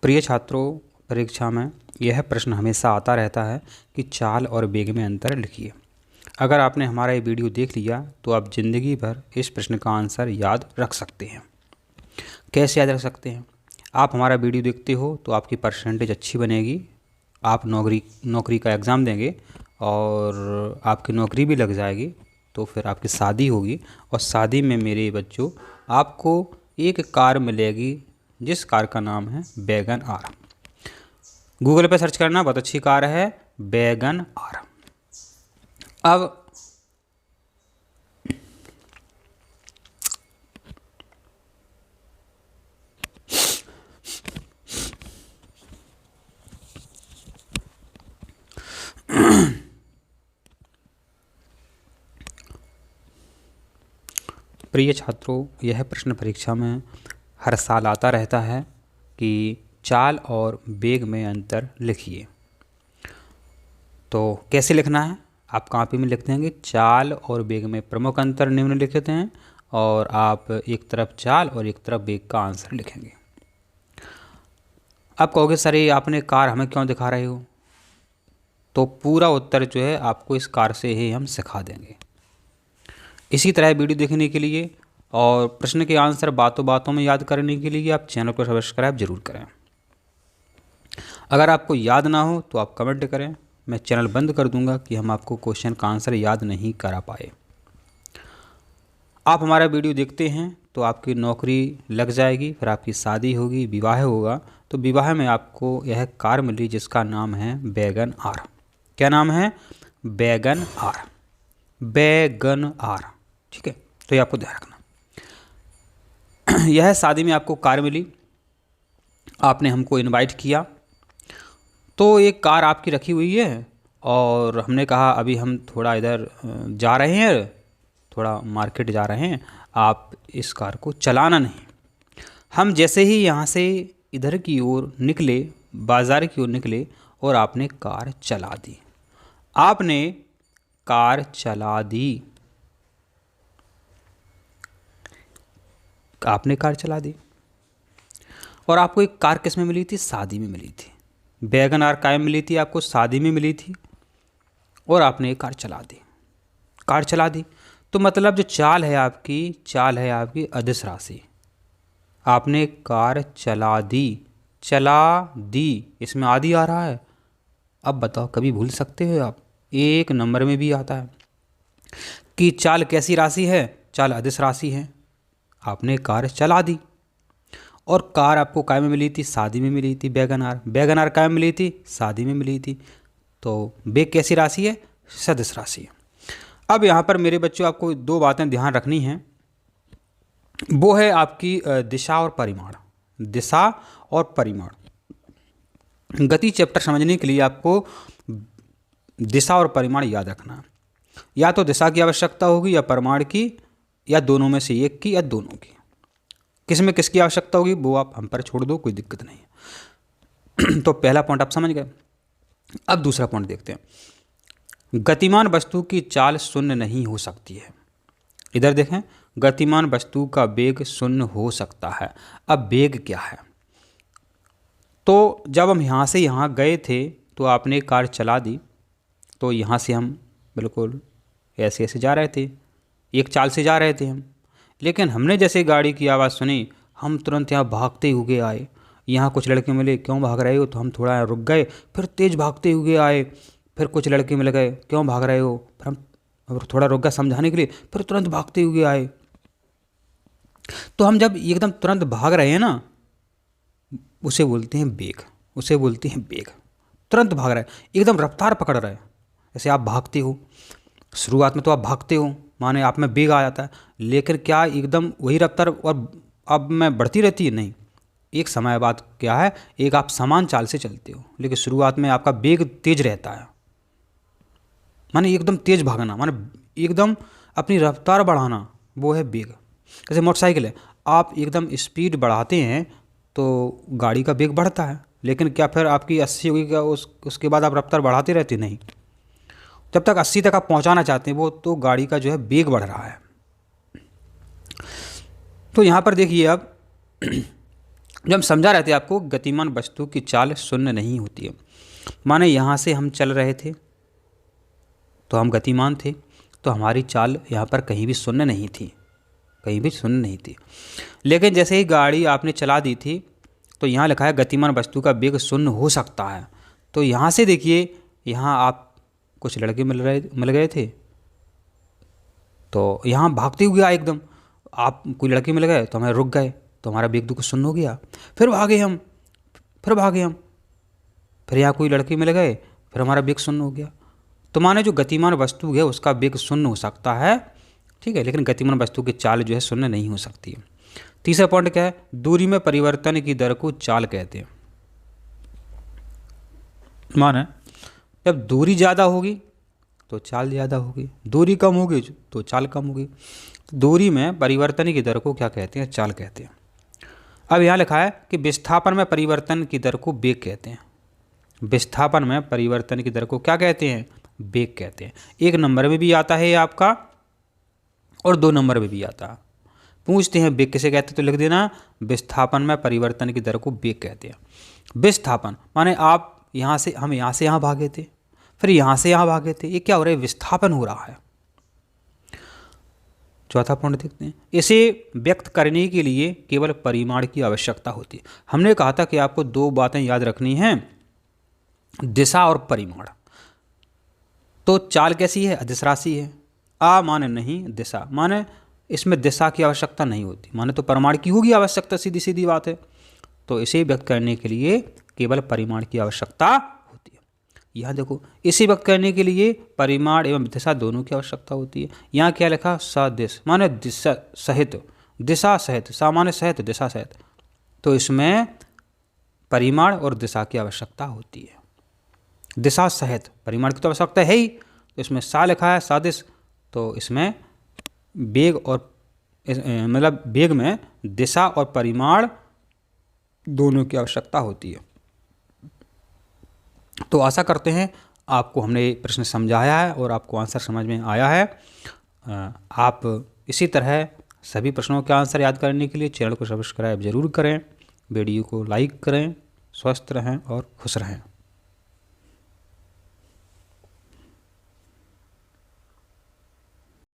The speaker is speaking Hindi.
प्रिय छात्रों, परीक्षा में यह प्रश्न हमेशा आता रहता है कि चाल और वेग में अंतर लिखिए। अगर आपने हमारा ये वीडियो देख लिया तो आप ज़िंदगी भर इस प्रश्न का आंसर याद रख सकते हैं। कैसे याद रख सकते हैं? आप हमारा वीडियो देखते हो तो आपकी परसेंटेज अच्छी बनेगी, आप नौकरी का एग्ज़ाम देंगे और आपकी नौकरी भी लग जाएगी, तो फिर आपकी शादी होगी और शादी में मेरे बच्चों आपको एक कार मिलेगी जिस कार का नाम है वैगन आर। गूगल पे सर्च करना, बहुत अच्छी कार है वैगन आर। अब प्रिय छात्रों, यह प्रश्न परीक्षा में हर साल आता रहता है कि चाल और वेग में अंतर लिखिए। तो कैसे लिखना है? आप कॉपी में लिख देंगे चाल और वेग में प्रमुख अंतर निम्नलिखित हैं, और आप एक तरफ चाल और एक तरफ वेग का आंसर लिखेंगे। आप कहोगे सर ये आपने कार हमें क्यों दिखा रहे हो? तो पूरा उत्तर जो है आपको इस कार से ही हम सिखा देंगे। इसी तरह वीडियो देखने के लिए और प्रश्न के आंसर बातों बातों में याद करने के लिए आप चैनल को सब्सक्राइब जरूर करें। अगर आपको याद ना हो तो आप कमेंट करें, मैं चैनल बंद कर दूंगा कि हम आपको क्वेश्चन का आंसर याद नहीं करा पाए। आप हमारा वीडियो देखते हैं तो आपकी नौकरी लग जाएगी, फिर आपकी शादी होगी, विवाह होगा, तो विवाह में आपको यह कार मिली जिसका नाम है वैगन आर। क्या नाम है? Wagon are. वैगन आर, ठीक है, तो ये आपको ध्यान रखना। यह शादी में आपको कार मिली, आपने हमको इनवाइट किया, तो एक कार आपकी रखी हुई है और हमने कहा अभी हम थोड़ा इधर जा रहे हैं, थोड़ा मार्केट जा रहे हैं, आप इस कार को चलाना नहीं। हम जैसे ही यहाँ से इधर की ओर निकले, बाज़ार की ओर निकले, और आपने कार चला दी। आपने कार चला दी। आपने कार चला दी और आपको एक कार किस में मिली थी? शादी में मिली थी। वैगन आर काय में मिली थी? आपको शादी में मिली थी, और आपने एक कार चला दी। कार चला दी तो मतलब जो चाल है आपकी अदिश राशि। आपने कार चला दी, चला दी, इसमें आदि आ रहा है। अब बताओ, कभी भूल सकते हो आप? एक नंबर में भी आता है कि चाल कैसी राशि है? चाल अदिश राशि है। आपने कार चला दी और कार आपको काय में मिली थी? शादी में मिली थी। वैगन आर, वैगन आर काय में मिली थी? शादी में मिली थी। तो वेग कैसी राशि है? सदिश राशि है। अब यहाँ पर मेरे बच्चों आपको दो बातें ध्यान रखनी हैं, वो है आपकी दिशा और परिमाण। दिशा और परिमाण। गति चैप्टर समझने के लिए आपको दिशा और परिमाण याद रखना है। या तो दिशा की आवश्यकता होगी या परिमाण की, या दोनों में से एक की, या दोनों की। किस में किसकी आवश्यकता होगी वो आप हम पर छोड़ दो, कोई दिक्कत नहीं है। तो पहला पॉइंट आप समझ गए। अब दूसरा पॉइंट देखते हैं। गतिमान वस्तु की चाल शून्य नहीं हो सकती है। इधर देखें, गतिमान वस्तु का वेग शून्य हो सकता है। अब वेग क्या है? तो जब हम यहाँ से यहाँ गए थे तो आपने कार चला दी, तो यहाँ से हम बिल्कुल ऐसे ऐसे जा रहे थे, एक चाल से जा रहे थे हम। लेकिन हमने जैसे गाड़ी की आवाज़ सुनी, हम तुरंत यहाँ भागते हुए आए। यहाँ कुछ लड़के मिले, क्यों भाग रहे हो? तो हम थोड़ा रुक गए, फिर तेज़ भागते हुए आए। फिर कुछ लड़के मिल गए, क्यों भाग रहे हो? फिर हम थोड़ा रुक गए समझाने के लिए, फिर तुरंत भागते हुए आए। तो हम जब एकदम तुरंत भाग रहे हैं ना, उसे बोलते हैं वेग। उसे बोलते हैं वेग। तुरंत भाग रहा है, एकदम रफ्तार पकड़ रहा है। जैसे आप भागते हो, शुरुआत में तो आप भागते हो, माने आप में वेग आ जाता है, लेकिन क्या एकदम वही रफ्तार और अब में बढ़ती रहती है? नहीं। एक समय बाद क्या है, एक आप समान चाल से चलते हो, लेकिन शुरुआत में आपका वेग तेज रहता है, माने एकदम तेज भागना, माने एकदम अपनी रफ्तार बढ़ाना, वो है वेग। जैसे मोटरसाइकिल है, आप एकदम स्पीड बढ़ाते हैं तो गाड़ी का वेग बढ़ता है, लेकिन क्या फिर आपकी 80 होगी क्या उसके बाद आप रफ्तार बढ़ाते रहते? नहीं। जब तक 80 तक आप पहुंचाना चाहते हैं वो, तो गाड़ी का जो है वेग बढ़ रहा है। तो यहाँ पर देखिए अब जो हम समझा रहे थे आपको, गतिमान वस्तु की चाल शून्य नहीं होती है। माने यहाँ से हम चल रहे थे तो हम गतिमान थे, तो हमारी चाल यहाँ पर कहीं भी शून्य नहीं थी, कहीं भी शून्य नहीं थी। लेकिन जैसे ही गाड़ी आपने चला दी थी तो यहाँ लिखा है गतिमान वस्तु का वेग शून्य हो सकता है। तो यहाँ से देखिए, यहाँ आप कुछ लड़के मिल गए थे, तो यहाँ भागते हुए आए एकदम, आप कोई लड़के मिल गए तो हमें रुक गए, तो हमारा वेग तो शून्य हो गया। फिर भागे हम, फिर यहाँ कोई लड़के मिल गए, फिर हमारा वेग शून्य हो गया। तो माने जो गतिमान वस्तु है उसका वेग शून्य हो सकता है, ठीक है, लेकिन गतिमान वस्तु की चाल जो है शून्य नहीं हो सकती है। तीसरा पॉइंट क्या है, दूरी में परिवर्तन की दर को चाल कहते हैं। माने जब दूरी ज़्यादा होगी तो चाल ज़्यादा होगी, दूरी कम होगी तो चाल कम होगी। तो दूरी में परिवर्तन की दर को क्या कहते हैं, चाल कहते हैं। अब यहाँ लिखा है कि विस्थापन में परिवर्तन की दर को वेग कहते हैं। विस्थापन में परिवर्तन की दर को क्या कहते हैं, वेग कहते हैं। 1 नंबर में भी आता है आपका और 2 नंबर में भी आता है। पूछते हैं वेग किसे कहते हैं, तो लिख देना विस्थापन में परिवर्तन की दर को वेग कहते हैं। विस्थापन माने आप हम यहाँ से यहाँ भागे थे, फिर यहाँ से यहाँ भागे थे, ये क्या हो रहा है, विस्थापन हो रहा है। चौथा पॉइंट देखते हैं, इसे व्यक्त करने के लिए केवल परिमाण की आवश्यकता होती है। हमने कहा था कि आपको 2 बातें याद रखनी हैं, दिशा और परिमाण। तो चाल कैसी है, अदिश राशि है। आ माने नहीं, दिशा माने इसमें दिशा की आवश्यकता नहीं होती, माने तो परिमाण की होगी आवश्यकता, सीधी सीधी बात है। तो इसे व्यक्त करने के लिए केवल परिमाण की आवश्यकता होती है। यहाँ देखो, इसे व्यक्त करने के लिए परिमाण एवं दिशा दोनों की आवश्यकता होती है। यहाँ क्या लिखा, सदिश माने दिशा सहित, दिशा सहित, सामान्य सहित, दिशा सहित। तो इसमें परिमाण और दिशा की आवश्यकता होती है। दिशा सहित, परिमाण की तो आवश्यकता है ही, तो इसमें सा लिखा है सदिश, तो इसमें वेग और मतलब वेग में दिशा और परिमाण दोनों की आवश्यकता होती है। तो आशा करते हैं आपको हमने प्रश्न समझाया है और आपको आंसर समझ में आया है। आप इसी तरह सभी प्रश्नों के आंसर याद करने के लिए चैनल को सब्सक्राइब जरूर करें, वीडियो को लाइक करें। स्वस्थ रहें और खुश रहें।